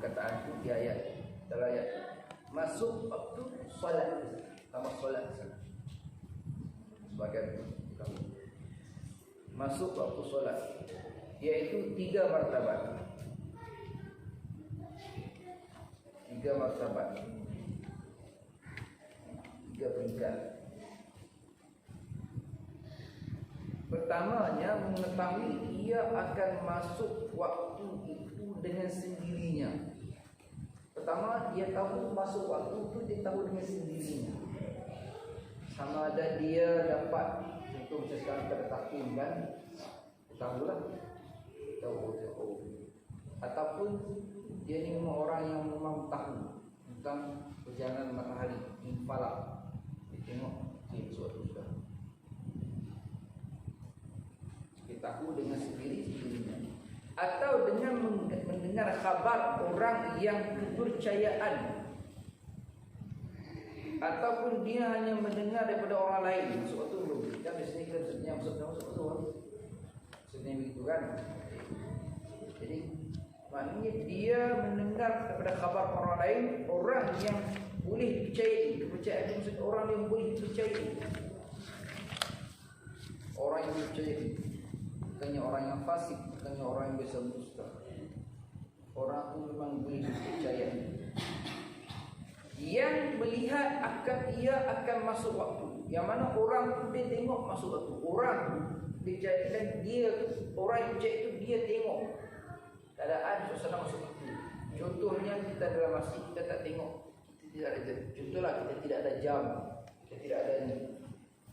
perkataan itu di ayat dalam ayat masuk waktu solat, sama solat sana. Sebagai masuk waktu solat, yaitu 3 martabat. 3 martabat, 3 peringkat. Pertamanya mengetahui ia akan masuk waktu itu dengan sendirinya. Pertama dia tahu masuk waktu itu, dia tahu dengan sendirinya. Sama ada dia dapat, contoh macam sekarang kita ada takvim kan, tahulah, tahu. Ataupun dia ni memang orang yang memang tahu tentang perjalanan matahari, infalak. Dia tengok suatu sudah. Dia tahu dengan sendirinya. Atau dengan mendengar khabar orang yang kepercayaan, ataupun dia hanya mendengar daripada orang lain. Masuk waktu belum? Kan biasanya kita maksudnya masuk waktu. Maksudnya begitu kan. Jadi maknanya dia mendengar daripada khabar orang lain, orang yang boleh dipercayai. Kepercayaan itu maksud orang yang boleh dipercayai. Orang yang dipercayai, bukannya orang yang fasik, bukannya orang yang biasa dusta. Orang itu memang boleh dipercayai, yang melihat ia akan masuk waktu. Yang mana orang itu dia tengok masuk waktu. Orang dijadikan dia, orang yang percaya itu dia tengok keadaan suasana masuk waktu. Contohnya kita dalam masjid, kita tak tengok, kita tidak ada. Contohlah kita tidak ada jam, kita tidak ada ni.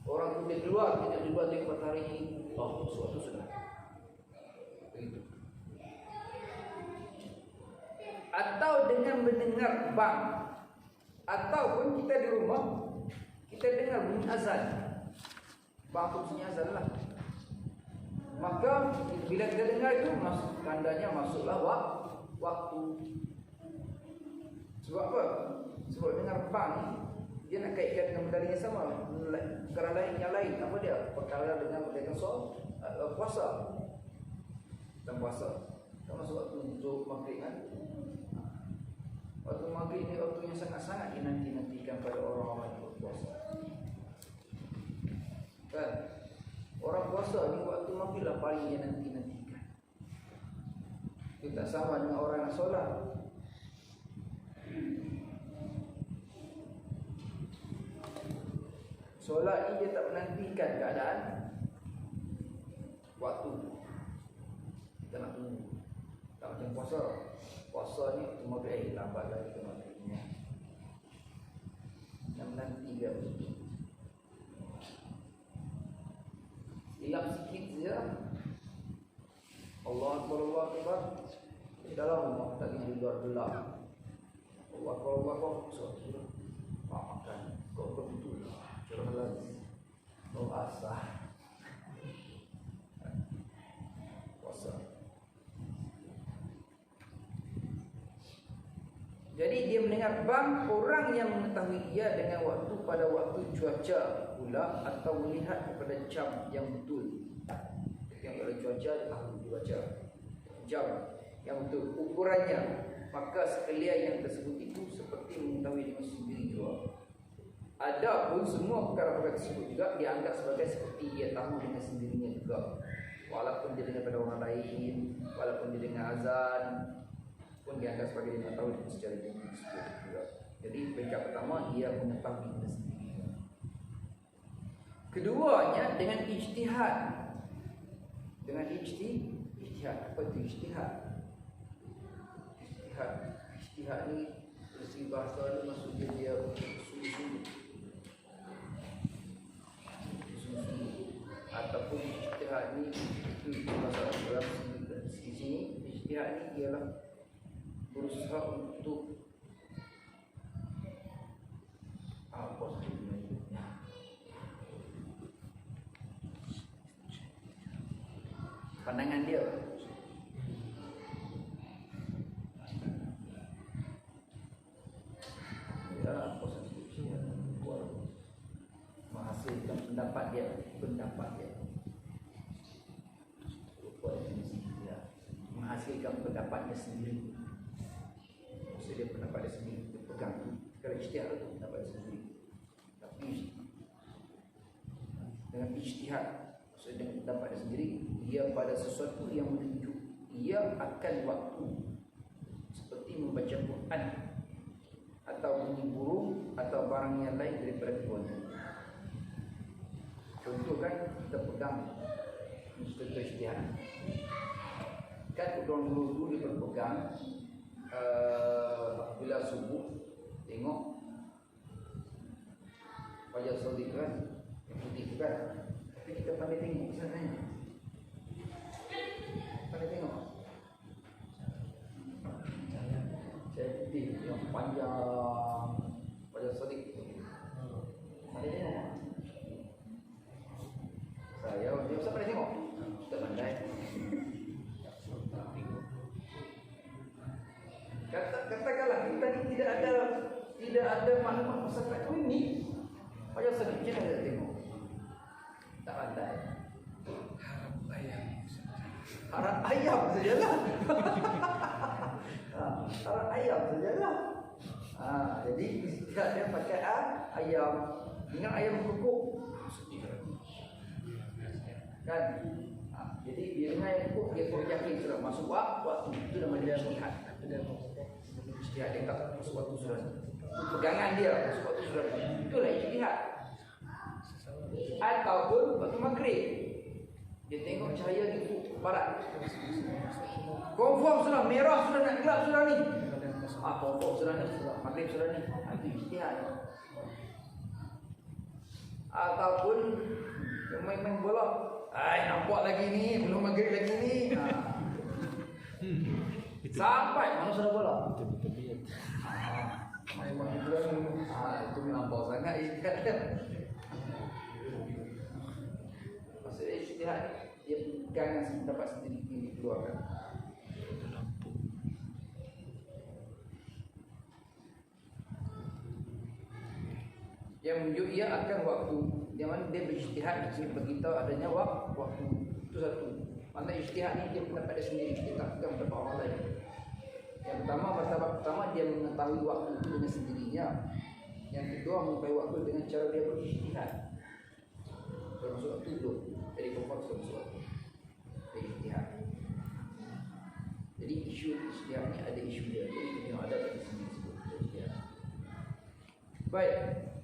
Orang tu dia keluar, kita di luar tengok matahari ni, oh suatu sudah. Begitu. Atau dengan mendengar bang, ataupun kita di rumah kita dengar bunyi azan. Bang tu bunyi azan lah. Maka bila kita dengar itu, tandanya masuklah waktu. Sebab apa? Sebab dengar bang dia nak kaitkan dengan benda yang sama. Perkara lain yang lain. Apa dia? Perkara dengan puasa. Dan puasa. Tak masuk waktu zuhur maghrib kan? Waktu maghrib ni waktu yang sangat-sangat dinanti-nantikan pada orang-orang yang berpuasa. Kan? Orang puasa ni waktu maghrib lah paling dia nanti-nantikan. Dia tak sama dengan orang yang solat. Solat ni dia tak menantikan keadaan waktu. Kita nak tunggu. Tak macam puasa. Puasa ni waktu maghrib lambat lagi ke maghribnya. Nak menanti dia begitu. Hilap sikit saja. Allah Akbar, Allah Akbar. Di dalam rumah tak ingat di luar gelap. Allah Akbar, Allah Akbar. Suatu makan. Kau betul. Curah lagi. Kau asah. Puasa. Jadi dia mendengar bang orang yang mengetahui ia dengan waktu pada waktu cuaca pula, atau melihat kepada jam yang betul. Yang kalau cuaca dia tahu cuaca jam yang betul ukurannya. Maka sekalian yang tersebut itu seperti mengetahui dengan sendiri juga. Adapun semua perkara-perkara tersebut juga dianggap sebagai seperti ia tahu dengan sendirinya juga. Walaupun dia dengar pada orang lain, walaupun dia dengar azan, pun dianggap sebagai dia tahu secara diri juga. Jadi peringkat pertama ia mengetahui dengan sendirinya. Keduanya dengan ijtihad. Dengan ijtihad. Apa itu ijtihad? Ijtihad ni dari segi bahasa ni maksudnya dia sungguh-sungguh. Ataupun ijtihad ni itu bahasa dalam sini ijtihad ni ialah berusaha untuk apa sebenarnya? Pandangan dia. Ya, posisi menghasilkan pendapat dia. Menghasilkan pendapatnya sendiri. pendapat dia sendiri, dia pegang. Kalau ijtihad itu pendapat dia sendiri. Tapi dengan ijtihad, maksudnya dengan pendapat dia sendiri, dia pada sesuatu yang menunjuk ia akan waktu, seperti membaca Quran atau bunyi burung atau barang yang lain daripada keduanya. Contoh kan kita pegang contoh ijtihad. Kan orang dulu dia berpegang bila subuh tengok wajah sodik kan yang putih kan, tapi kita pandai tengok sebenarnya, pandai tengok saya putih yang panjang wajah sodik pandai tengok. Saya siapa pandai tengok? Kita pandai. Katakanlah kita ni tidak ada maklumat pasal kat ini, payah sedikit ada tengok. Tak pandai. Harap ayam sajalah. Harap ayam sajalah. Jadi tidak ada pakai ayam. Dengan ayam kukuk. Kan? Jadi dia dengan ayam kukuk dia pun yakin sudah masuk waktu itu namanya ijtihad. Ijtihad dia tak masuk waktu sudah. Pegangan dia masuk waktu sudah. Itulah ijtihad. Ataupun waktu maghrib dia tengok cahaya di barat, confirm sudah merah, sudah nak gelap sudah ni, confirm sudah ni, maghrib sudah ni. Itu ijtihad. Ataupun main-main bola, nampak lagi ni, belum maghrib lagi ni, sampai mana sudah bola. Itu melampau sangat ijtihad. Maksudnya ijtihad dia pegangan pendapat sendiri yang dikeluarkan. Yang menunjuk ia akan waktu, yang mana dia berijtihad dia beritahu adanya waktu. Itu satu. Mana ijtihad ni dia pendapat dia sendiri, dia tak pegang pendapat orang lain. Yang pertama, martabat pertama dia mengetahui waktu itu dengan sendirinya. Yang kedua mengetahui waktu dengan cara dia berijtihad. Termasuk waktu dulu. Jadi kompak termasuk waktu berijtihad. Jadi isu ijtihad ni ada isu dia. Jadi yang ada pada sini disebut ijtihad. Baik.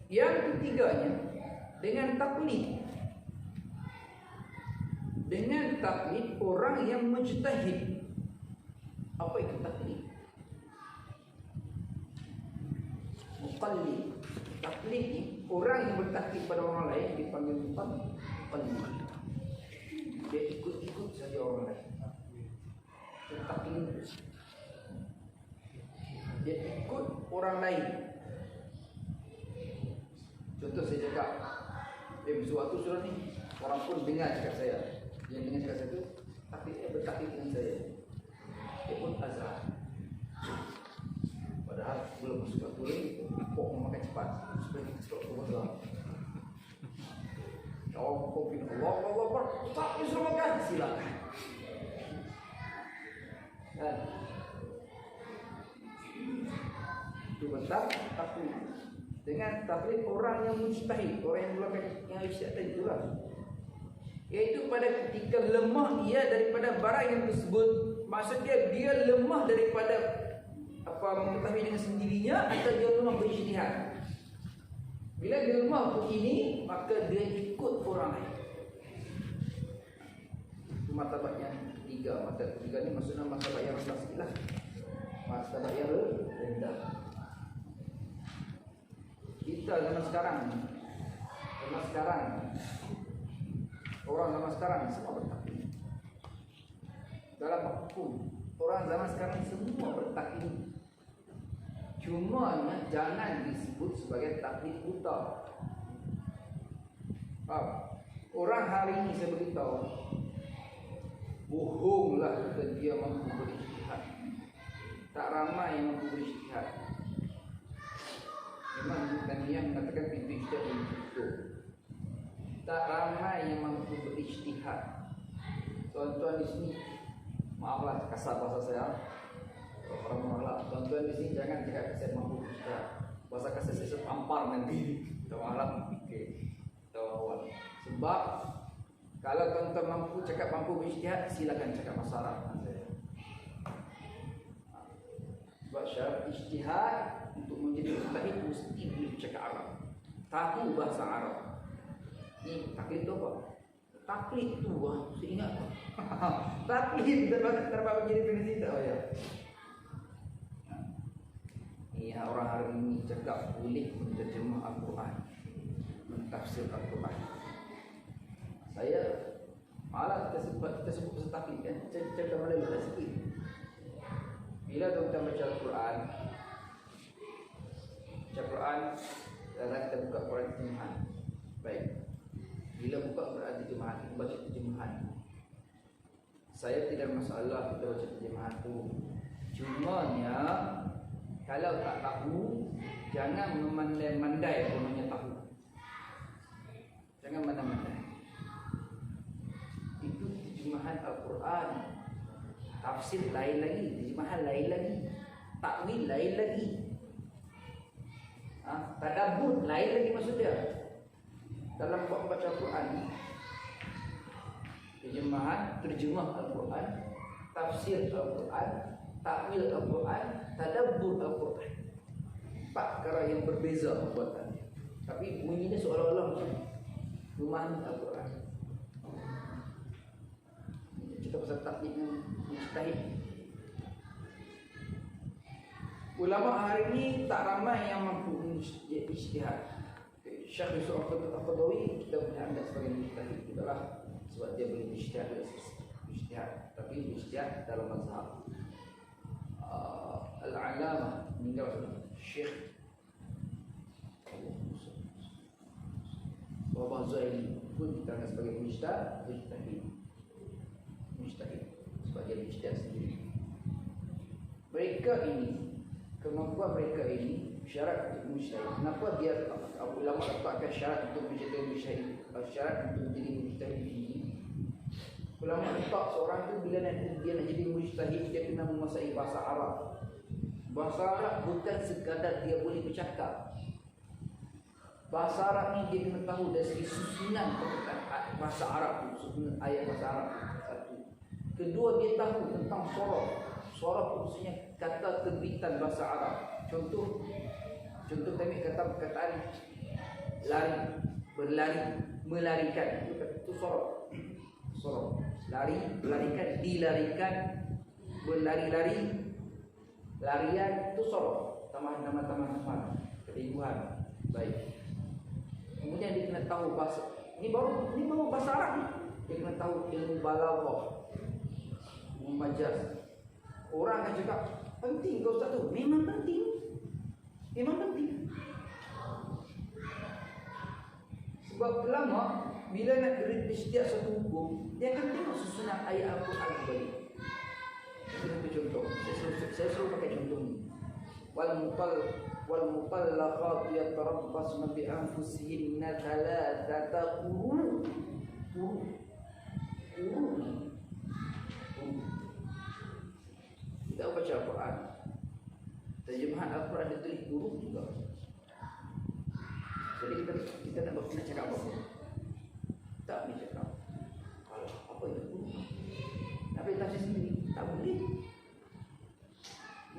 Yang ketiganya dengan taklid. Dengan taklid orang yang mujtahid. Apa itu taklid? Muqallid. Taklid ni orang yang bertaklid pada orang lain dipanggil muqallid. Dia ikut-ikut saja orang lain. Taklid. Dia ikut orang lain. Contoh saya cakap, sesuatu surah ni orang pun dengar cakap saya. Yang dengar cakap saya tu taklid dia bertaklid dengan saya. Dia pun azhar. Padahal belum masuk waktu lagi, pok memakai cepat supaya kita cepat berdoa. Kalau pok bin Allah tak bisa makan, silakan. Kan? Itu betul taklid. Dengan taklid orang yang mujtahid, orang yang melakukan yang ijtihad tadi itulah. Iaitu pada ketika lemah ia daripada barang yang tersebut. Maksudnya dia lemah daripada mengetahui dengan sendirinya atau dia lemah berijtihad. Bila dia lemah begini, maka dia ikut orang lain. Itu martabat yang ketiga. Martabat ketiga ni maksudnya martabat yang rendah sikit lah. Martabat yang rendah. Kita zaman sekarang, orang zaman sekarang semua bertaklid. Dalam hukum, orang zaman sekarang semua bertaklid. Cuma jangan disebut sebagai taklid buta. Orang hari ini saya beritahu, bohonglah jika dia mampu berijtihad. Tak ramai yang mampu berijtihad. Memang Taniyah mengatakan pintu ijtihad yang ditutup. Tak ramai yang mampu berijtihad. Tuan-tuan di sini, maaflah kasar bahasa saya. Orang marahlah, tuan Tuan-tuan di sini jangan cakap saya mampu ijtihad. Bahasa kasar saya tampar nanti. Tahu alam. Okey. Tahu awal. Sebab kalau tuan-tuan mampu cakap mampu ijtihad, silakan cakap bahasa Arab dengan saya. Sebab syarat ijtihad untuk menjadi mujtahid mesti boleh cakap Arab. Tahu bahasa Arab. Ni taklid tu apa? Taklid tu saya ingat tak? Taklid terdapat menjadi definisi tak ya? Ni orang hari ini cakap boleh menterjemah Al-Quran, mentafsir Al-Quran. Saya malah kita sebut pasal taklid kan? Cerita Melayu tak sikit. Bila kita baca Al-Quran, kita buka Quran terjemahan. Baik. Bila buka Quran terjemahan, kita baca terjemahan. Saya tidak masalah kita baca terjemahan tu. Cumanya kalau tak tahu, jangan memandai-mandai orangnya tahu. Jangan mandai-mandai. Itu terjemahan Al-Quran. Tafsir lain lagi, terjemahan lain lagi, takwil lain lagi, tadabbur lain lagi maksudnya. Dalam baca Al-Quran, terjemah Al-Quran, tafsir Al-Quran, takwil Al-Quran, tadabbur Al-Quran. 4 perkara yang berbeza perbuatannya, tapi bunyinya seolah-olah macam memahami Al-Quran. Kita pasal taklid yang mustahil. Ulama hari ini tak ramai yang mampu ijtihad. Syekh Yusuf Al-Qadawi kita punya anda sebagai mujtahid itulah sebab dia boleh ijtihad, tapi ijtihad dalam mazhab. Al-Allamah meninggal Syekh Baba Zaini pun kita anggap sebagai mujtahid sebab dia ijtihad sendiri. Mereka ini, kemampuan mereka ini syarat untuk mujtahid. Kenapa dia ulama letakkan syarat untuk menjadi mujtahid? Syarat untuk menjadi mujtahid ini, ulama letak seorang tu bila dia nak jadi mujtahid, dia kena menguasai bahasa Arab. Bahasa Arab bukan sekadar dia boleh bercakap. Bahasa Arab ni dia kena tahu dari segi susunan bahasa Arab, susunan ayat bahasa Arab. Satu. Kedua, dia tahu tentang sorab. Sorab maksudnya kata terbitan bahasa Arab. Contoh kami kata perkataan lari, berlari, melarikan. Itu sorab. Sorab. Lari, melarikan, dilarikan, berlari-lari, larian, itu sorab. Tambahan, ketingguhan. Baik. Kemudian dia kena tahu bahasa. Ini baru bahasa Arab ni. Dia kena tahu ilmu balaghah, ilmu majaz. Orang akan cakap, penting kau Ustaz tu. Memang penting. Sebab ulama bila nak ijtihad satu hukum, dia akan tengok susunan ayat Al-Quran kembali. Itu contoh. Saya selalu pakai contoh ni. Wal mutallaqat yatarabbasna bi anfusihinna thalathata quru. Kita baca Al-Quran, terjemahan Al-Quran dia tulis huruf juga. Jadi kita nak cakap apa? Tak boleh cakap. Kalau apa itu huruf? Tapi tafsir sendiri tak boleh.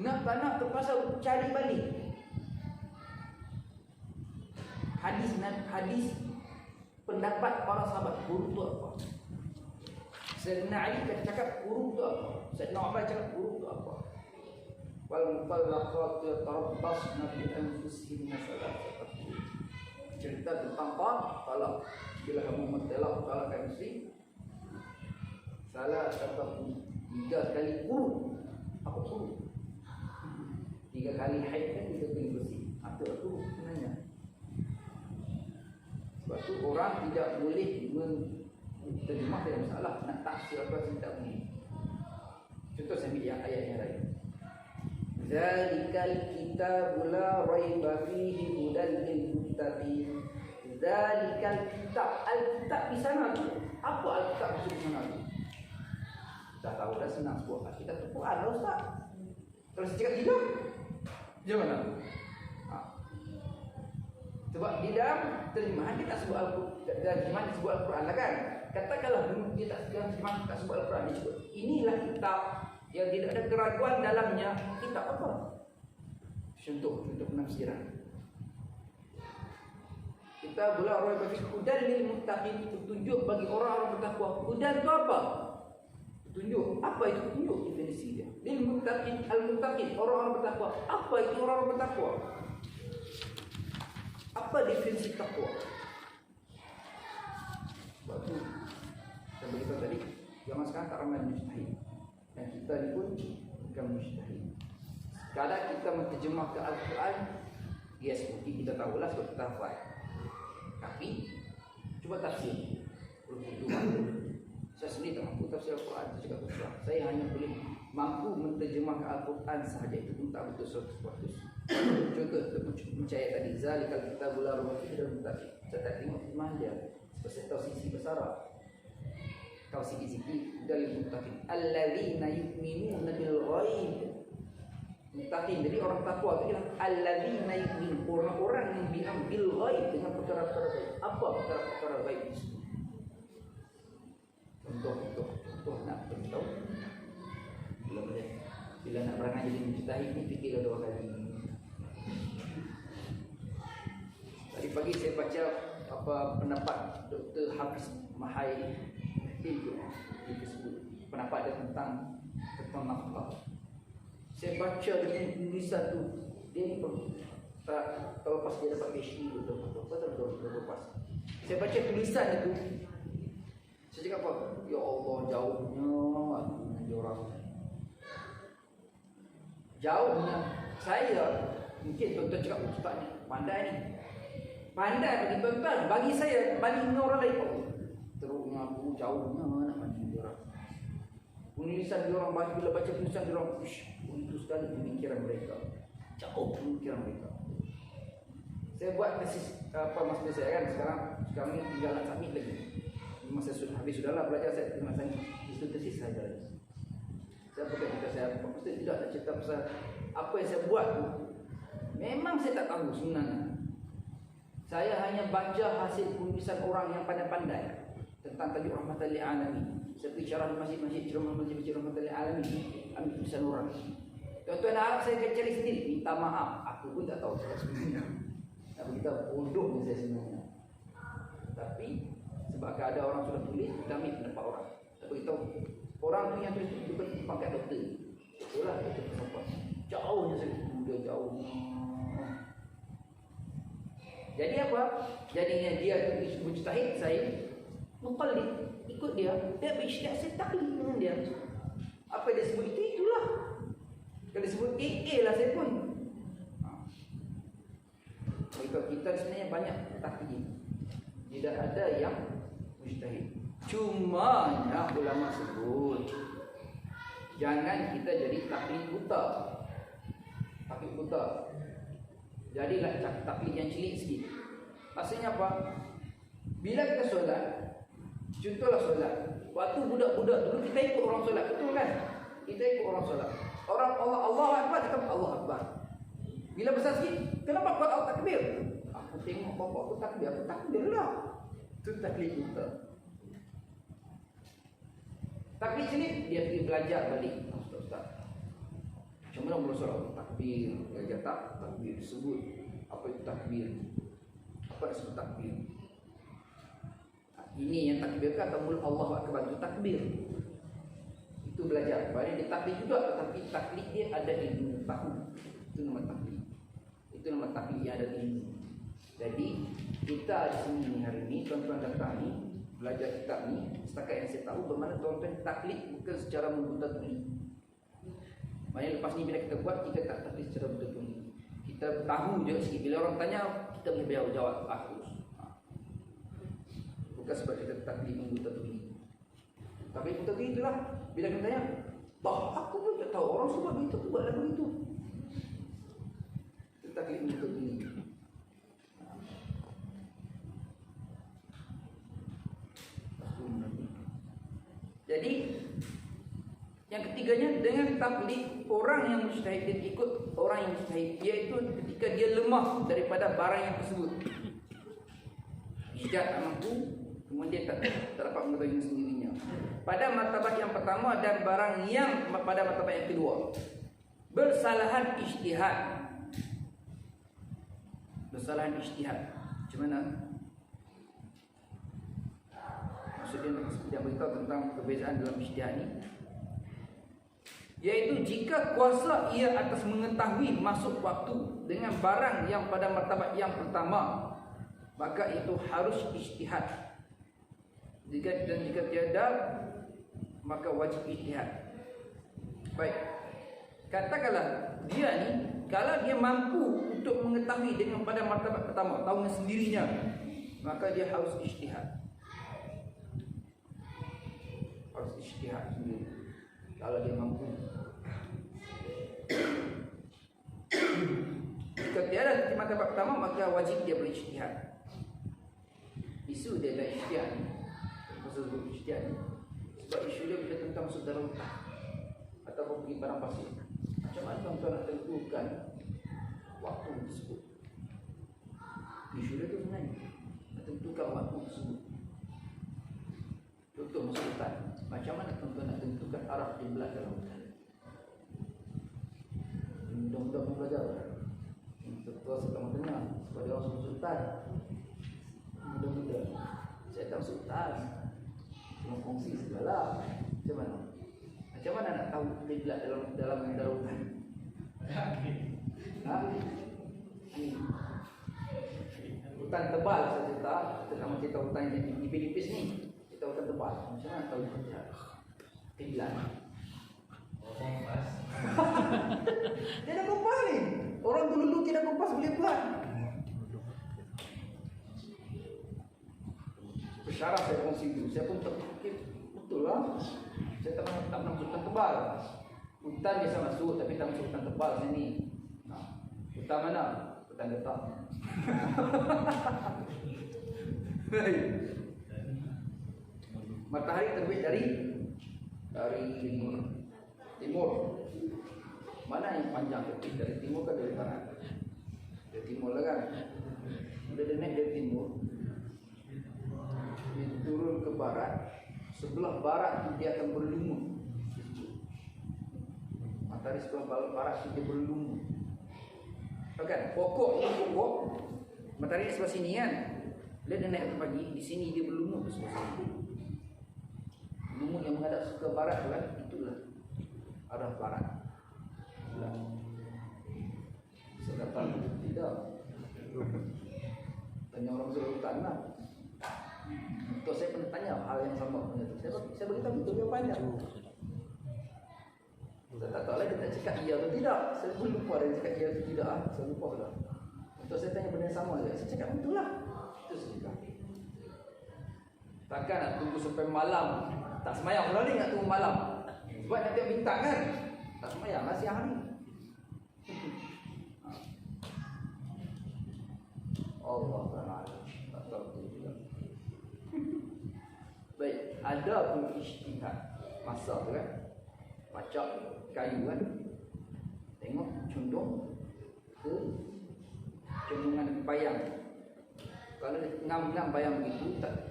Nak tak nak terpaksa cari balik hadis pendapat para sahabat huruf itu apa. Sayyidina Ali cakap huruf itu apa. Sayyidina Umar cakap huruf itu apa. Wal mutallaqat yatarabbasna bi anfusihinna thalathata quru. Cerita tentang talak. Bila kamu mentalakkan isteri, salah kata 3 kali quru. Apa quru? 3 kali haid kan 3 kali bersih. Apa itu sebenarnya? Sebab tu orang tidak boleh terjemah tidak masalah, nak tafsir apa saja tak boleh. Contoh saya ambil yang ayat yang lain. Zalikal kitabul la raiba fihi hudan lil muttaqin. Zalikal kitab, al-kitab di sana tu. Apa al-kitab maksud di sana tu? Dah tahu dah, senang sebut. Al-kitab tu Quran lah Ustaz. Kalau saya cakap tidak, Gimana? Sebab di dalam terjemahan dia tak sebut Al-Quran, terjemahan disebut Al-Quran lah kan. Katakanlah dia tak terjemahan tak sebut Al-Quran, dia sebut inilah kitab yang tidak ada keraguan dalamnya. Kitab apa? Contoh penafsiran. Kita boleh orang berfirman hudan lil muttaqin, petunjuk bagi orang-orang bertakwa. Hudan itu apa? Petunjuk. Apa itu petunjuk? Definisi dia. Lil muttaqin, al-muttaqin, orang-orang bertakwa. Apa itu orang-orang bertakwa? Apa definisi takwa? Sebab itu saya beritahu tadi, zaman sekarang tak ramai mujtahid. Dan kita ni pun bukan mujtahid. Kadang kita menterjemahkan Al-Quran, yes, mungkin kita tahulah sebab kita hafal. Tapi cuba tafsir. Saya sendiri tak mampu tafsir Al-Quran. Saya cakap terus, saya hanya boleh mampu menterjemahkan Al-Quran sahaja, itu pun tak betul 100%. Contoh percaya tadi, zalikal kitabul la raiba fihi hudal lil muttaqin. Saya tak tengok terjemahan dia. Sebab saya tahu sisi besar. Tahu sikit-sikit dari muttaqin. Alladzina yu'minuna bil ghaib. Muttaqin, jadi orang takwa itu ialah alladzina yu'minun, orang-orang yang diambil ghaib dengan perkara-perkara gaib. Apa perkara-perkara gaib itu? Contoh nak beritahu. Bila nak berangan jadi mujtahid ni fikirlah 2 kali. Tadi pagi saya baca pendapat Dr. Hafiz Mahai di Facebook. Pendapat dia tentang nafkah. Saya baca dengan tulisan tu, dia ni terlepas dia dapat PhD terlepas. Saya baca tulisan itu, saya cakap apa? Ya Allah, jauhnya dia orang. Jauhnya. Saya mungkin tuan-tuan cakap ustaz ni pandai ni. Pandai bagi tuan-tuan, bagi saya banding dengan orang lain pun teruknya aku jauhnya nak banding dia orang. Penulisan dia orang, bila baca penulisan dia orang, itu sekali pemikiran mereka. Jauh pemikiran mereka. Saya buat tesis master saya kan, sekarang ni tinggal nak submit lagi. Masa habis sudahlah belajar, saya terima saya itu tesis saya lagi. Saya bukan cerita saya maksud tidak nak cerita pasal apa yang saya buat tu. Memang saya tak tahu sebenarnya. Saya hanya baca hasil penulisan orang yang pandai-pandai tentang tajuk rahmatan lil alamin. Saya pergi syarah di masjid-masjid, ceramah masjid-masjid rahmatan lil alamin, ambil tulisan orang. Tuan-tuan harap saya akan cari sendiri. Minta maaf, aku pun tak tahu sebenarnya. Tapi kita bodohnya saya sebenarnya. Tapi sebab ada orang sudah tulis, kita ambil pendapat orang. Saya beritahu orang tu yang tulis itu pakai doktor. Itulah doktor filsafat. Jauhnya saya dia jauhnya. Jadi apa? Jadinya dia tu mujtahid, saya muqallid, ikut dia. Dia berijtihad, saya taklid dengan dia. Apa dia sebut itu, itulah. Kalau dia sebut A lah saya pun. Kita sebenarnya banyak taklid. Tidak ada yang mujtahid. Cumanya ulama sebut jangan kita jadi taklid buta. Taklid buta. Jadilah taklid yang cilik sikit. Maksudnya apa? Bila kita solat, contohlah solat. Waktu budak-budak dulu kita ikut orang solat, betul kan? Kita ikut orang solat. Orang Allah Akbar, kita Allah Akbar. Bila besar sikit, kenapa kau tak takbir? Aku tengok bapak aku takbir, aku takbirlah. Itu taklid buta. Taklid cilik, dia pergi belajar balik. Ustaz, macam mana boleh solat? Takbir, belajar takbir disebut. Apa itu takbir? Apa disebut takbir? Ini yang takbir kan ataupun Allah Akbar itu takbir. Itu belajar. Baik dia takbir juga, tetapi taklid dia ada ilmu tahu. Itu nama taklid. Itu nama taklid yang ada ilmu. Jadi kita di sini hari ini, tuan-tuan datang ni belajar kitab ni, setakat yang saya tahu bermakna tuan-tuan taklid bukan secara membuta tuli. Maknanya lepas ni bila kita buat, kita tak taklid secara membuta tuli. Kita tahu je sikit. Bila orang tanya, kita boleh jawab bagus. Bukan sebab kita taklid membuta tuli. Tapi membuta tuli itulah. Bila kita tanya, aku pun tak tahu orang sebab begitu, aku buat lagu itu. Itu taklid membuta tuli. Jadi yang ketiganya dengan taklid orang yang mujtahid dia ikut orang yang mujtahid, iaitu ketika dia lemah daripada barang yang tersebut. Ijtihad tak mampu, kemudian tak dapat mengetahui sendirinya. Pada martabat yang pertama dan barang yang pada martabat yang kedua. Bersalahan ijtihad. Bersalahan ijtihad. Macam mana? Maksudnya dia beritahu tentang perbezaan dalam ijtihad ni, iaitu jika kuasa ia atas mengetahui masuk waktu dengan barang yang pada martabat yang pertama, maka itu harus ijtihad. Jika tiada, maka wajib ijtihad. Baik, katakanlah dia ni, kalau dia mampu untuk mengetahui dengan pada martabat pertama, tahu dengan sendirinya, maka dia harus ijtihad. Harus ijtihad sendiri kalau dia mampu. Jika tiada di martabat pertama, maka wajib dia berijtihad. Isu dia adalah ijtihad ni. Maksud ijtihad ni, sebab isu dia bila tentang saudara hutang ataupun pergi barang pasir. Macam mana tuan-tuan nak tentukan waktu tersebut? Isu dia tu sebenarnya nak tentukan waktu tersebut. Contoh masuk hutan, macam mana tuan-tuan nak tentukan arah kiblat dalam hutan? Mudah-mudahan pun belajar. Ketua setengah tengah sebab dia orang masuk hutan. Mudah-mudahan saya tak masuk hutan, cuma kongsi segala. Macam mana? Macam mana nak tahu kiblat dalam hutan? Ha? Hutan tebal saya cerita. Kita nak cerita hutan di Filipis ni. Kita hutan tebal. Macam mana tahu kiblat? Dia dah kompas ni. Orang dulu tidak kompas boleh buat. Bersyarat saya kongsi itu. Saya pun terfikir betul lah. Saya tak nak masuk hutan tebal. Hutan biasa masuk, tapi tak masuk hutan tebal sini. Hutan mana? Hutan getah. Matahari terbit dari timur. Mana yang panjang terbit? Dari timur ke dari barat? Dari timur lah kan. Bila dia naik dari timur, dia turun ke barat. Sebelah barat tu dia akan berlumut. Matahari sebelah barat tu dia berlumut. Kan? Pokok ni pokok. Matahari sebelah sini kan. Bila dia naik pagi, di sini dia berlumut sebelah sini. Lumut yang menghadap ke barat tu kan, itulah arah barat. Sedangkan tidak. Tanya orang suruh hutan lah. Untuk saya pernah tanya hal yang sama. Saya beritahu betul dia panjang. Saya tak tahu lah dia nak cakap iya atau tidak. Saya pun lupa dia cakap iya atau tidak. Saya lupa lah. Untuk saya tanya benda yang sama je. Saya cakap betul lah. Itu saya cakap. Takkan nak tunggu sampai malam. Tak semayang pula ni nak tunggu malam. Sebab nak tengok bintang kan. Tak semayang lah siang hari. Allah Ta'ala. Tak tahu betul juga. Baik, ada pun ijtihad masa tu kan. Pacak kayu kan. Tengok condong ke condongan bayang. Kalau ngam-ngam bayang begitu tak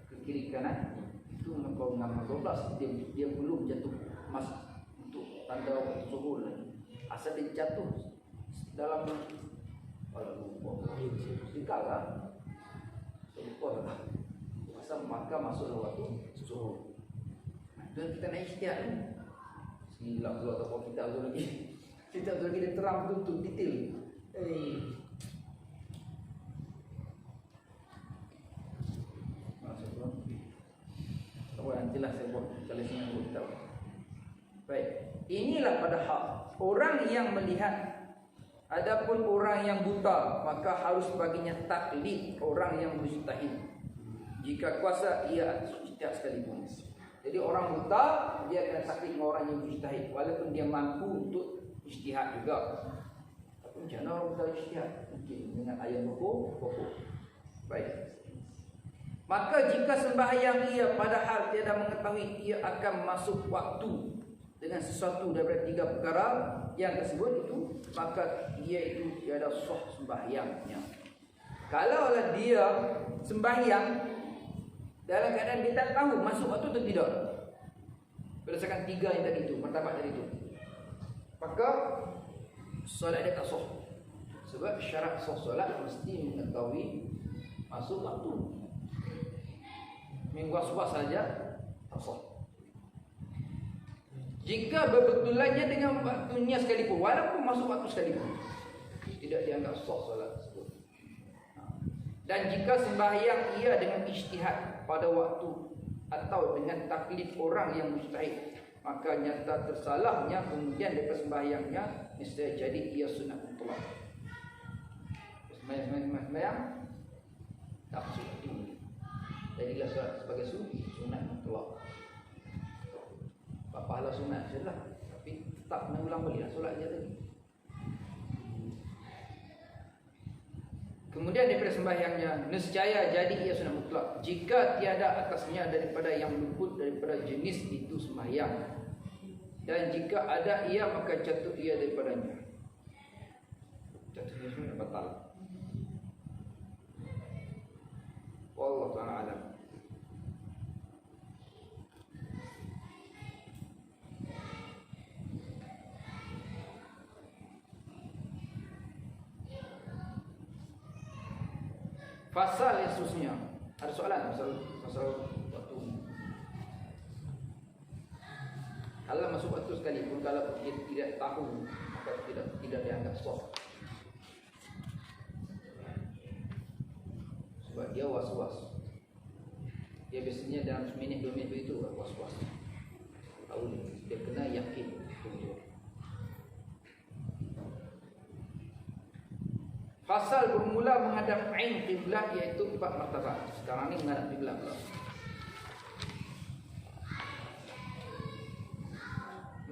ke kiri kanan, itu mengkau ngam 12 dia belum jatuh mas untuk tanda waktu zuhur lagi. Asal dia jatuh dalam sikal lah. Lupa lah. Asal maka masuk waktu zuhur. Dan kita nak ijtihad ni. Silap tu atau kita tu lagi. Kita tu lagi dia terang betul detail. Maksudnya nantilah saya buat kalau saya buat tahu. Baik, inilah pada hak orang yang melihat. Adapun orang yang buta, maka harus baginya taklid orang yang mujtahid. Jika kuasa ia ijtihad sekalipun. Jadi orang buta dia akan taklid dengan orang yang mujtahid walaupun dia mampu untuk ijtihad juga. Tapi macam mana orang buta ijtihad? Mungkin dengan ayat pokok. Baik. Maka jika sembahyang ia padahal tiada mengetahui ia akan masuk waktu dengan sesuatu daripada 3 perkara yang tersebut itu, maka dia itu tiada sah sembahyangnya. Kalaulah dia sembahyang dalam keadaan dia tak tahu masuk waktu atau tidak, berdasarkan 3 yang tadi itu, martabat tadi itu, maka solat dia tak sah. Sebab syarat sah solat mesti mengetahui masuk waktu. Was-was saja tak sah. Jika berbetulannya dengan waktunya sekalipun, walaupun masuk waktu sekalipun, tidak dianggap sah solat tersebut. Dan jika sembahyang ia dengan ijtihad pada waktu atau dengan taklif orang yang mustahil, maka nyata tersalahnya kemudian daripada sembahyangnya mesti jadi ia sunat mutlak. Sembahyang tak masuk waktu, jadilah solat sebagai sunat mutlak. Pahala sunat je lah, tapi tak kena ulang balik lah solat je tadi. Kemudian daripada sembahyangnya nescaya jadi ia sunat mutlak jika tiada atasnya daripada yang luput daripada jenis itu sembahyang, dan jika ada ia maka jatuh ia daripadanya. Jatuhnya sunat batal. Wallahu ta'ala alam. Fasal yang seterusnya, ada soalan pasal waktu. Kalau masuk waktu sekalipun, kalau dia tidak tahu, maka tidak dianggap sah. Sebab dia was-was. Dia biasanya dalam seminit 2 minit begitu was-was. Tahu dia kena yakin betul. Fasal bermula menghadap ain qiblat, iaitu 4 martabat. Sekarang ni menghadap qiblat pula.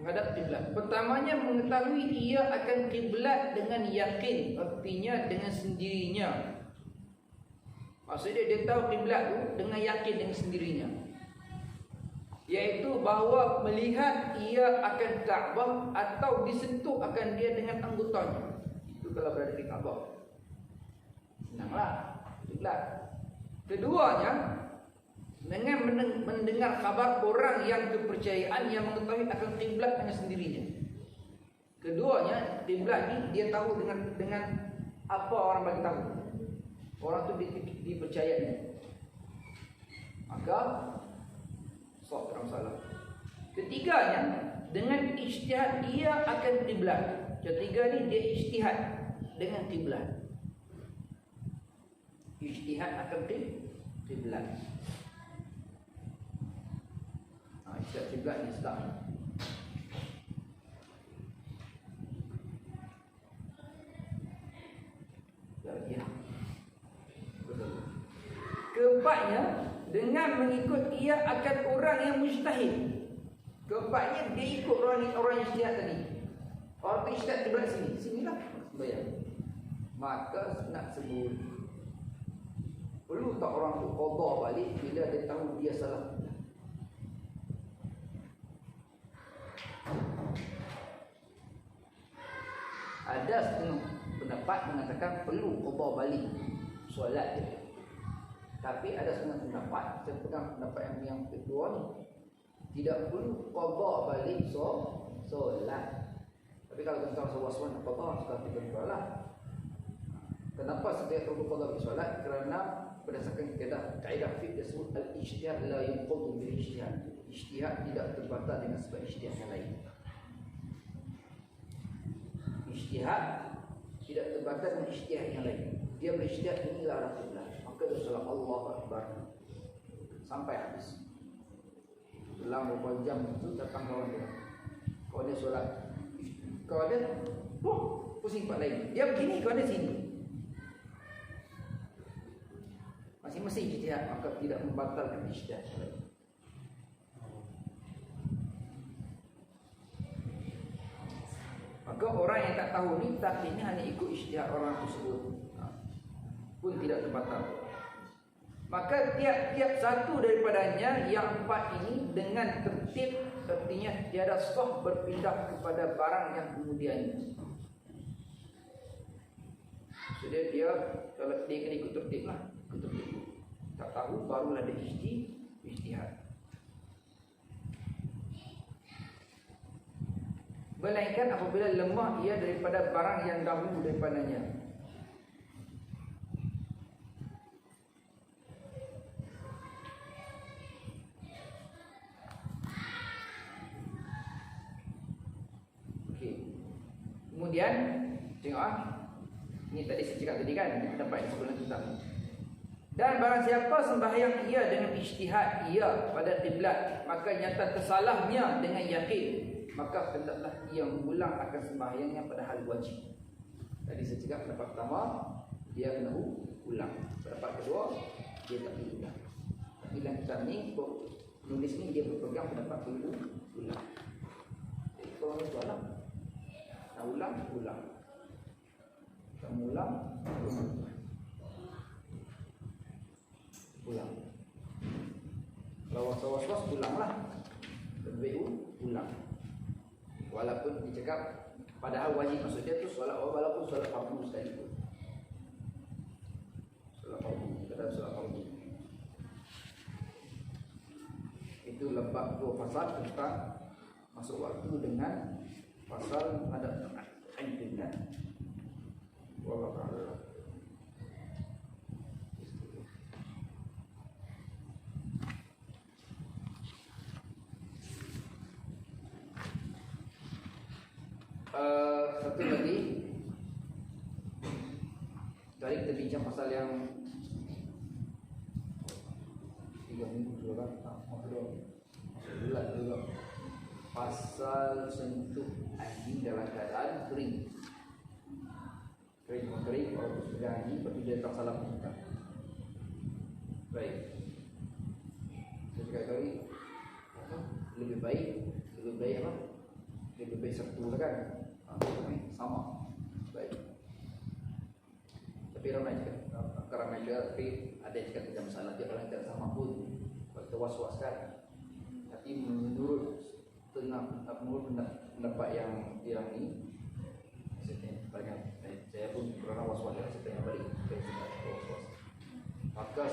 Menghadap qiblat. Pertamanya mengetahui ia akan qiblat dengan yakin, artinya dengan sendirinya. Maksudnya dia tahu qiblat tu dengan yakin dengan sendirinya. Iaitu bahawa melihat ia akan Kaabah atau disentuh akan dia dengan anggotanya. Itu kalau berada di Kaabah. Senanglah qiblat. Keduanya, dengan mendengar khabar orang yang kepercayaan yang mengetahui akan qiblat dengan sendirinya. Keduanya, qiblat ni dia tahu dengan apa orang bagi tahu. Orang tu dipercayai. Maka sah, tak masalah. Ketiganya, dengan ijtihad ia akan qiblat. Ketiga ni dia ijtihad dengan qiblat. Ijtihad akan qiblat. Ijtihad qiblat ni Islam. Ya. Betul. Keempatnya, dengan mengikut ia akan orang yang mujtahid. Keempatnya dia ikut orang yang ijtihad tadi. Orang tu ijtihad qiblat sinilah sembahyang. Maka nak sebut, perlu tak orang tu qada balik bila dia tahu dia salah? Ada setengah pendapat mengatakan perlu qada balik solat dia. Tapi ada setengah pendapat, saya pegang pendapat yang kedua ni, tidak perlu qada balik solat. Tapi kalau tuan-tuan sewas-was nak qada, sekarang kita berdoalah. Kenapa setiap perlu qada balik solat? Kerana berdasarkan kaedah fiqh disebut al-ijtihad la yunqadu bil ijtihad. Ijtihad tidak terbatal dengan sebab ijtihad yang lain. Ijtihad tidak terbatal dengan ijtihad yang lain. Dia berijtihad inilah arah qiblat, maka dia solat Allahu Akbar sampai habis. Dalam beberapa jam itu datang kawan dia. Kawan dia solat, kawan dia pusing tempat lain. Dia begini, kawan dia sini. Masing-masing ijtihad, maka tidak membatalkan ijtihad yang lain. Maka orang yang tak tahu ni, tak ini hanya ikut ijtihad orang tersebut, pun tidak terbatal. Maka tiap-tiap satu daripadanya yang empat ini dengan tertib, artinya tiada sah berpindah kepada barang yang kemudian. Jadi dia kalau dia kena ikut tertib lah, ikut tertib. Tak tahu barulah dia ijtihad. Melainkan apabila lemah ia daripada barang yang dahulu daripadanya. Kemudian tengok ini tadi saya cakap tadi kan, pendapat yang sebelum kita. Dan barang siapa sembahyang ia dengan ijtihad ia pada kiblat, maka nyata tersalahnya dengan yakin, maka hendaklah ia mengulang akan sembahyangnya pada hal wajib. Tadi saya cakap pendapat pertama dia kena ulang. Pendapat kedua dia tak perlu ulang. Bilang kita ni penulis ni dia berpegang pendapat perlu ulang. Jadi kalau ada soalan ulang. Kita ulang. Kalau was-was ulanglah. Lebih ulang. Walaupun dicakap padahal wajib, maksudnya tu solat walaupun solat fardu sekalipun. Solat fardu, kata solat fardu. Itu lebak dua pasal tentang masuk waktu dengan pasal ada kaitan. Wallahu a'lam. Satu lagi tadi kita bincang pasal yang 3 minggu dulu kan, bulan dulu, pasal sentuh anjing dalam keadaan kering, kalau sudah anjing, lepas tu dia tak salah kita. Baik, saya cakap tadi lebih baik apa? Lebih baik satu lah kan, sama. Baik. Tapi ramai juga, tapi ada yang cakap tidak masalah, dia kalau tidak sama pun kita was-was kan. Tapi menurut pendapat yang dirang ini, saya pun pernah was-was, saya tanya balik, was-was. Maka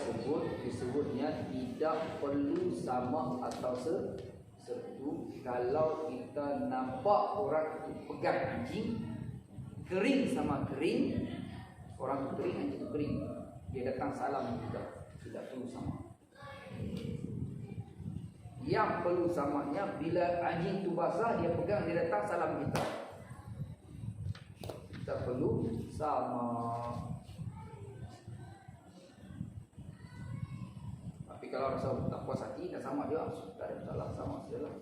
disebutnya tidak perlu sama atau sertu kalau kita nampak orang itu pegang anjing kering sama kering, orang itu kering, anjing itu kering, dia datang salam juga, tidak perlu sama. Yang perlu samanya bila anjing itu basah, dia pegang, dia datang salam kita, kita perlu sama. Tapi kalau rasa tak puas hati, tak sama dia, tak ada masalah, sama sajalah,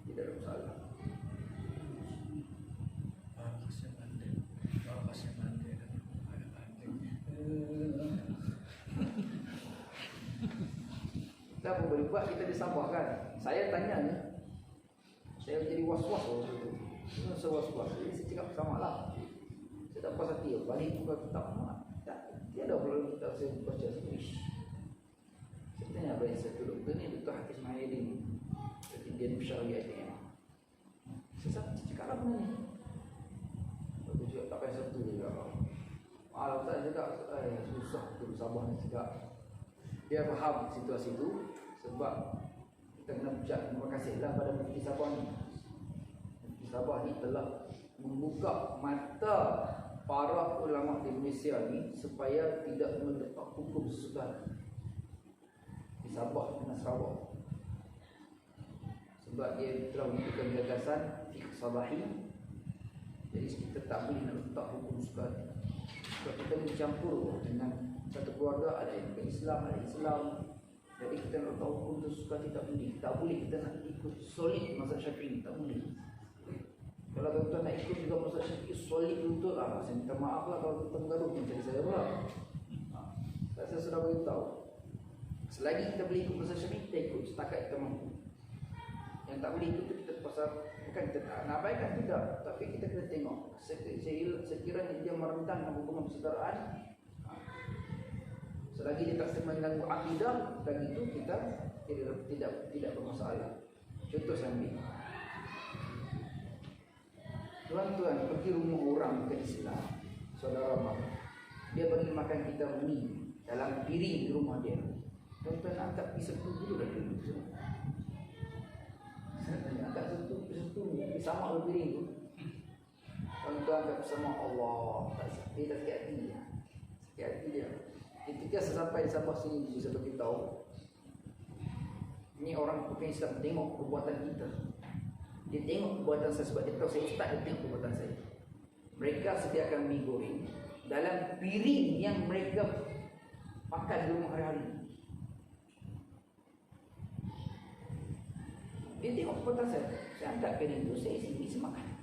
tidak ada masalah. Kita apa boleh buat, kita disabahkan. Saya tanya ni, saya jadi was-was waktu itu. Saya was-was, jadi saya cakap samalah. Saya tak puas hati, balik buka kitab. Dia ada belum kita saya baca sendiri. Saya tanya apa yang satu doktor ni, Dr. Hafiz Mahidin, Ketinggian Syariah ITM. Saya cakap apa ni? Aku juga tak payah satu juga. Malah tak cakap, susah tu sabah ni cakap. Dia faham situasi itu, sebab kita kena ucap terima kasihlah pada Mufti Sabah ni. Mufti Sabah ni telah membuka mata para ulama di Malaysia ni supaya tidak mendapat hukum sesudah di Sabah dan Sarawak. Sebab dia telah membuka gagasan fiqh sabahi. Jadi kita tak boleh nak letak hukum sesudah. Sebab kita mencampur dengan satu keluarga, ada yang Islam, ada Islam. Jadi kita nak tahu hukum tu suka tidak boleh. Tak boleh kita nak ikut solid mazhab Syafi'i, tak boleh. Kalau tuan-tuan nak ikut juga mazhab Syafi'i solid betul lah, saya minta maaf lah kalau tuan bergaduh macam saya pula. Saya sudah beritahu, selagi kita boleh ikut mazhab Syafi'i, kita ikut setakat kita mampu. Yang tak boleh ikut tu kita pasal, bukan kita tak nak abaikan, tidak, tapi kita kena tengok sekiranya dia merendahkan hukum persaudaraan, Selagi dia tak mengganggu akidah, lagi itu kita tidak bermasalah. Contoh saya ambil. Tuan-tuan pergi rumah orang bukan Islam, saudara mak, dia bagi makan kita mie dalam piring di rumah dia. Tuan-tuan angkat pisau dulu dah dulu. Angkat pisau sama piring tu. Tuan-tuan angkat bersama Allah. Dia tak sakit hati dia. Sakit hati dia. Ketika sesampai di Sabah sini, dia satu beritahu, ini orang bukan Islam tengok perbuatan kita. Dia tengok perbuatan saya sebab dia tahu saya ustaz, dia tengok perbuatan saya. Mereka sediakan mie goreng dalam piring yang mereka makan di rumah hari-hari. Dia tengok perbuatan saya. Saya angkat piring itu, saya isi makan.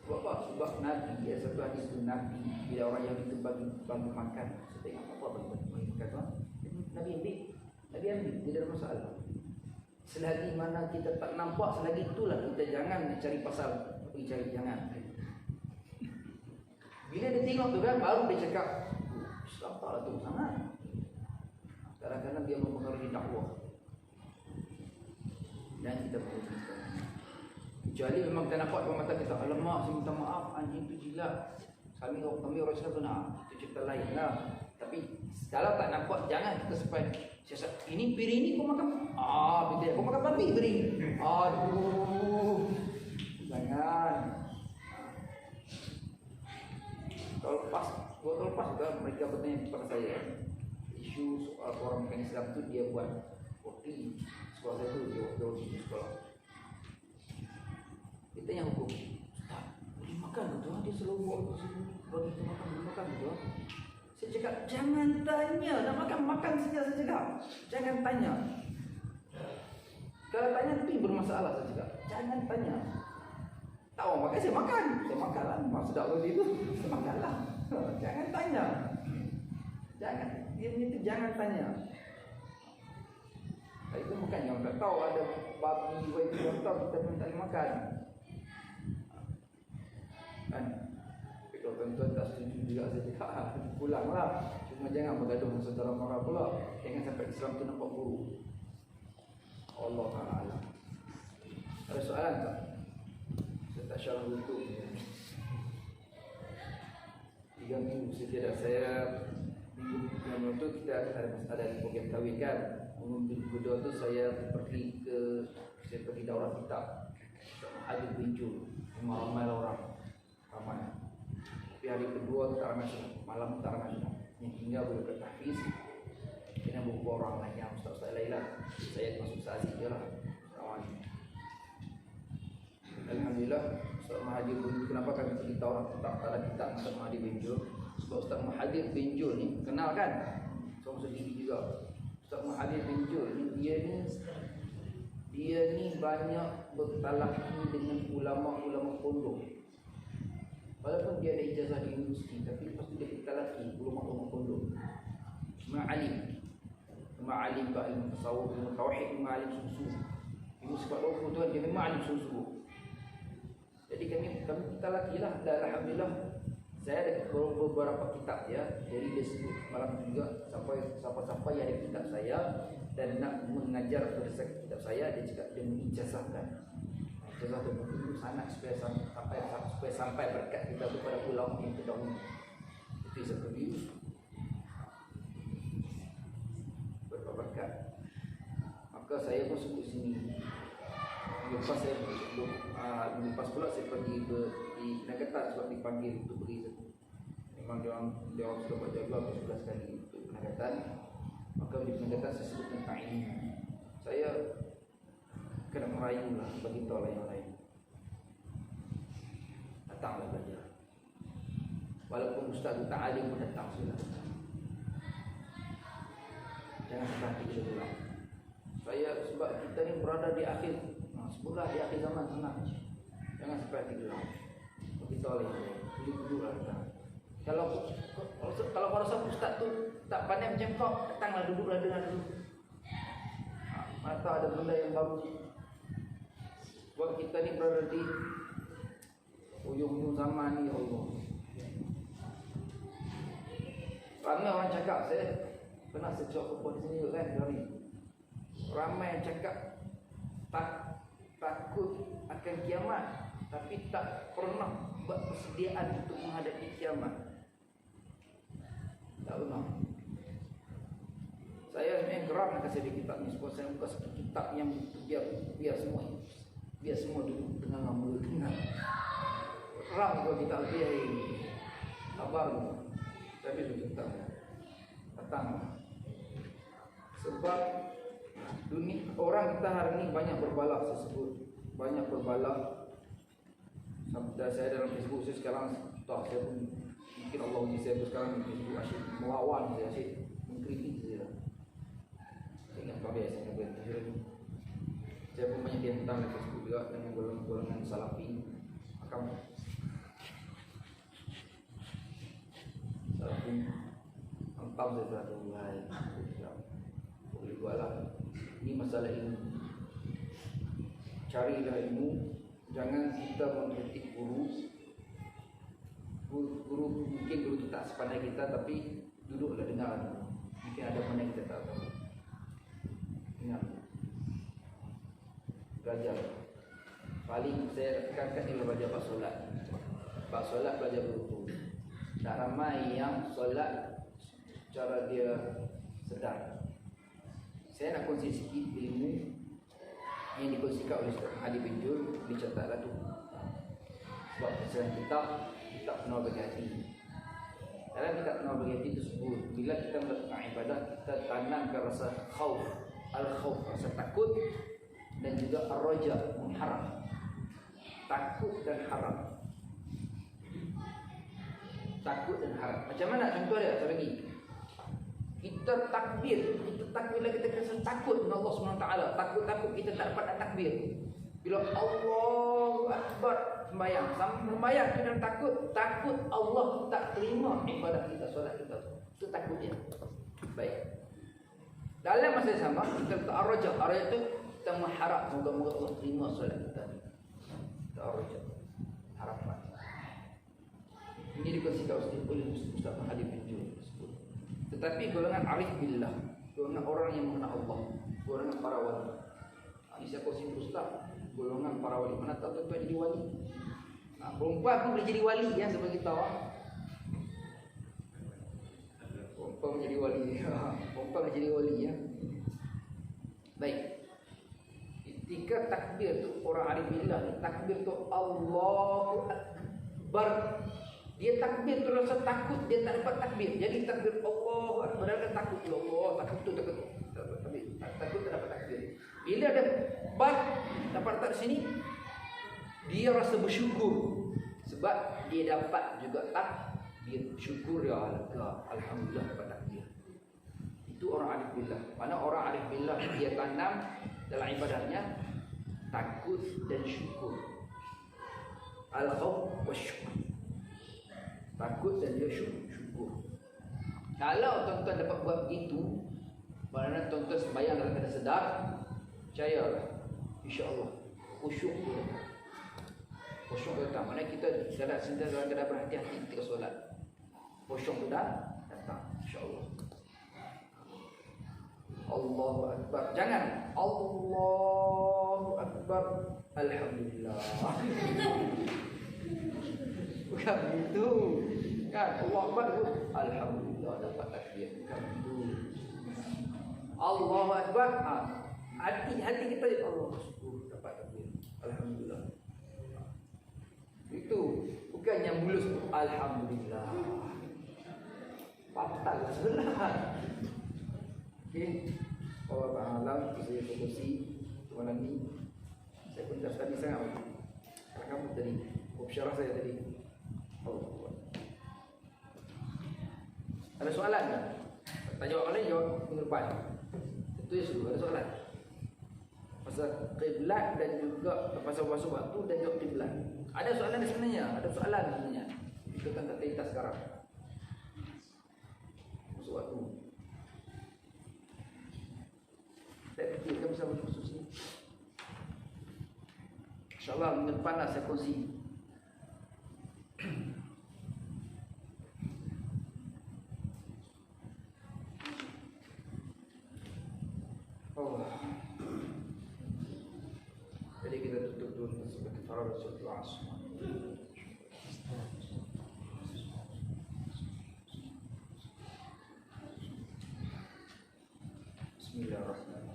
Sebab apa? Sebab Nabi, ya, satu hadis itu Nabi, bila orang yang itu bagi makan, saya tengok apa bagi makan. Nabi ambil, tidak ada masalah. Selagi mana kita tak nampak, selagi itulah kita jangan cari pasal, jangan. Bila dia tengok tu kan, baru dia cakap, Islam taklah tu sangat. Kadang-kadang dia mempengaruhi dakwah. Dan kita perlu cerita. Kecuali memang kita nampak depan mata kita, alamak, saya minta maaf, anjing tu jilat. Kami orang Islam tu nak, itu cerita lain lah. Tapi kalau tak nampak, jangan kita sampai siasat, ini piring ni kau makan. Betul. Kau makan babi piring. Aduh. Jangan. Kalau lepas juga mereka bertanya kepada saya, isu soal orang bukan Islam tu dia buat roti. Sekolah saya tu dia buat roti di sekolah. Dia tanya hukum, Ustaz, boleh makan betul? Dia selalu buat bagi kita makan, boleh makan betul? Saya cakap, jangan tanya. Nak makan saja saya cakap. Jangan tanya. Kalau tanya itu bermasalah saya cakap. Jangan tanya. Tak orang makan, saya makan. Saya makanlah. Maksud Allah itu, saya makanlah. Jangan tanya. Jangan. Dia itu jangan tanya. Itu bukan yang tak tahu ada babi, itu yang tahu kita pun tak boleh makan. Kan? Kalau tuan-tuan tak setuju juga saya cakap, pulanglah. Cuma jangan bergaduh dengan saudara mara pula. Jangan sampai Islam tu nampak buruk. Allah Ta'ala. Ada soalan tak? Saya tak syarah untuk 3 minggu saja. Saya minggu yang tu kita ada program kahwin kan. Minggu kedua tu saya pergi daurah kitab. Hadir Binjul. Ramai orang. Ramai. Tapi hari kedua tak ramai sunat, malam tak ramai sunat. Yang tinggal boleh ke tahfiz. Kena beberapa orang lain yang ustaz-ustaz lain lah. Saya termasuk Ustaz Aziz je lah. Alhamdulillah, Ustaz Mahathir Benjul. Kenapa kami beritahu orang tak ada kitab Ustaz Mahathir Benjul? Sebab Ustaz Mahathir Benjul ni kenal kan? Seorang sedikit juga. Ustaz Mahathir Benjul ni dia ni banyak bertalaki dengan ulama-ulama pondok. Walaupun dia ada ijazah di universiti, tapi lepas tu dia bertalaki ulama-ulama pondok. Ma'alim ke ilmu tasawuf, ilmu tauhid, ma'alim sungguh. Ilmu sifat roh Tuhan dia memang alim sungguh. Jadi kami kita lakilah. Dan alhamdulillah saya ada beberapa kitab ya. Jadi dia sebut malam juga sampai ada kitab saya dan nak mengajar berdasarkan kitab saya, dia cakap dia mengijazahkan. Ijazah tu itu sangat supaya sampai berkat kita kepada ulama yang terdahulu. Itu seperti berkat. Maka saya pun sebut sini. Lepas pula saya pergi di Penangkatan sebab dipanggil untuk pergi. Memang dia orang sudah buat jadual 11 kali untuk Penangkatan. Maka di Penangkatan saya sebut tentang ini. Saya kena merayu lah, bagi tahu lah yang lain. Datanglah belajar. Walaupun ustaz tu tak alim pun datang sudah. Jangan sampai kita ulang. Saya sebab kita ni berada di akhir, sebutlah di akhir zaman senang. Jangan sampai kita ulang. Kita oleh duduk-duduklah kita. Kalau pada saat ustaz tu tak pandai macam kau, datanglah duduklah dengar dulu. Mata ada benda yang baru. Buat kita ni berada di ujung-ujung zaman ni, ya Allah. Ramai orang cakap, saya pernah secok perempuan di sini juga kan, hari. Ramai yang cakap takut akan kiamat, tapi tak pernah buat persediaan untuk menghadapi kiamat. Tak pernah. Saya sebenarnya geram nak kasih dia kitab ni, sebab saya buka satu kitab yang biar semua duduk dengan mulut dengar. Geram kalau kita biar sabar tu. Tapi sudah datang. Sebab dunia orang kita hari ni banyak berbalak, saya sebut banyak berbalak. Sampai saya dalam Facebook saya sekarang tak, saya pun mungkin Allah uji saya sekarang di Facebook asyik melawan, saya asyik mengkritik saya. Saya ingat kau biasa saya berhenti ni. Saya pun banyak dihantam di Facebook juga dengan golongan salafi. Akan salafi hantam saya berada mulai. Boleh buat lah. Ini masalah ilmu. Carilah ilmu. Jangan kita mengkritik guru. Guru mungkin guru itu tak sepandai kita, tapi duduklah dengar. Mungkin ada mana yang kita tak tahu. Ingat, belajar. Paling saya tekankan ialah belajar bab solat. Bab solat belajar berukur. Tak ramai yang solat cara dia sedar. Saya nak kongsi sikit ilmu yang dikongsikan oleh Ustaz Ali bin Jul, dicatatlah tu. Sebab dalam kitab penuh bagi hati. Dalam kitab penuh bagi hati tersebut, bila kita melakukan ibadah, kita tanamkan rasa khauf, al-khauf, rasa takut, dan juga ar-raja, mengharap. Takut dan harap. Takut dan harap. Macam mana contoh dia? Saya bagi. Kita takbir lah, kita rasa takut dengan Allah SWT. Takut kita tak dapat nak takbir. Bila Allahu Akbar sembahyang, sembahyang kita takut Allah tak terima ibadah kita, solat kita. Itu takut dia. Baik. Dalam masa yang sama, kita letak ar-raja. Ar-raja itu kita mengharap moga-moga Allah terima solat kita. Kita ar-raja, harapan. Ini dikongsikan oleh Ustaz Ali bin Jul. Tetapi golongan arif billah, golongan orang yang mengenal Allah, golongan para wali. Ini saya kongsi Ustaz, golongan para wali. Mana tahu tuan jadi wali? Perempuan pun boleh jadi wali ya, saya bagi tahu. Perempuan menjadi wali. Perempuan menjadi wali ya. Baik. Ketika takbir tu orang arif billah, takbir tu Allahu Akbar. Dia takbir tu rasa takut, dia tak dapat takbir. Jadi takbir Allah, padahal dia takut ya Allah, takut tak dapat takbir. Bila ada bar dapat letak di sini, dia rasa bersyukur sebab dia dapat juga takbir. Syukur ya Allah, alhamdulillah dapat takbir. Itu orang arif billah. Mana orang arif billah dia tanam dalam ibadahnya takut dan syukur. Al-khauf wasyukur. Takut dan dia syukur. Kalau tuan-tuan dapat buat begitu, maknanya tuan-tuan sembahyang dalam keadaan sedar, percayalah, insya-Allah khusyuk tu. Khusyuk datang. Maknanya kita dalam keadaan berhati-hati ketika solat. Khusyuk tu datang, insya-Allah. Allahu Akbar. Jangan Allahu Akbar, alhamdulillah. Bukan begitu. Kan Allah Akbar tu alhamdulillah dapat takbir. Bukan begitu. Allahu Akbar. Hati kita Allah syukur dapat takbir. Alhamdulillah. Itu bukannya mulus alhamdulillah. Patah sebenarnya. Okey. Allah Ta'ala saya fokusi malam ni. Saya pun dah tadi sangat. Kamu tadi syarah saya tadi. Ada soalan tak? Tak jawab kali, jawab minggu depan. Itu ya sudah, ada soalan pasal kiblat dan juga pasal waktu dan juga kiblat. Ada soalan sebenarnya, ada soalan sebenarnya. Itu kan tak terlintas sekarang. Masuk waktu. Saya fikirkan bersama khusus ini. InsyaAllah minggu depan lah saya kongsi. berdoa semua. Bismillahirrahmanirrahim.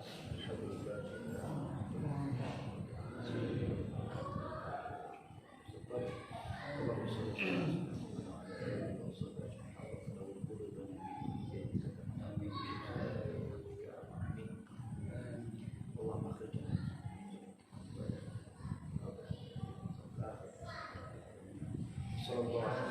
Sallallahu